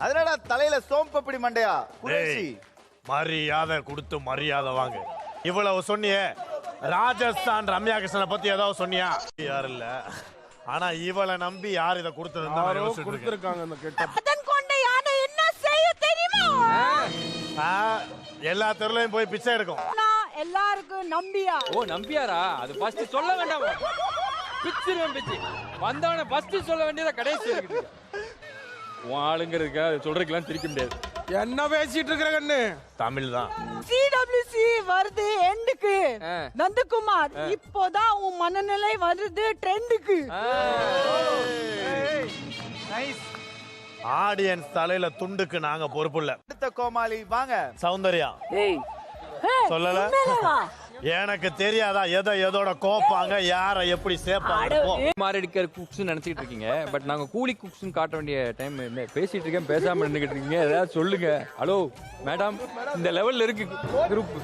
அதனடா தலையில சோம்பப்படி மண்டையா குறைசி. மரியாதை கொடுத்து மரியாதை வாங்க. இவ்வளவு சொன்னியே, ராஜஸ்தான் ரம்யா கிருஷ்ணனை பத்தி ஏதாவது சொன்னியா? யாரும் இல்ல. ஆனா இவளை நம்பி யார் இதை கொடுத்திருக்காங்க? என்ன செய்ய தெரியுமா? எல்லா தெருலையும் போய் பிச்சை எடுக்கும். எல்லாருக்கும் நம்பியா? ஓ நம்பியாரா? அது ஃபர்ஸ்ட் சொல்ல வேண்டாமா? பிச்சிருவேன் பிச்சி. வந்தவன ஃபர்ஸ்ட் சொல்ல வேண்டியத கடைசி இருக்குது. உன் ஆளுங்கிறதுக்கு அது சொல்றதுக்கெல்லாம் திரிக்க முடியாது. என்ன பேசிட்டு இருக்கிற கண்ணு? தமிழ் தான். சிடபிள்யூசி வருது எண்டுக்கு. நந்தகுமார் இப்போதான் உன் மனநிலை வருது ட்ரெண்டுக்கு. ஆடியன்ஸ் தலையில துண்டுக்கு நாங்க பொறுப்பு இல்ல. அடுத்த கோமாளி வாங்க. சௌந்தர்யா சொல்லல. எனக்கு தெரியாதா எதை எதோட கோப்பாங்க, யாரை எப்படி சேர்ப்பாங்க? மாறி அடிக்கிற குக்ஸ் நினைச்சிட்டு இருக்கீங்க. பட் நாங்க கூலி குக்ஸ் காட்ட வேண்டிய டைம் பேசிட்டு இருக்கேன், பேசாம நின்னுகிட்டு இருக்கீங்க. ஏதாவது சொல்லுங்க. ஹலோ மேடம், இந்த லெவல்ல இருக்கு குரூப்.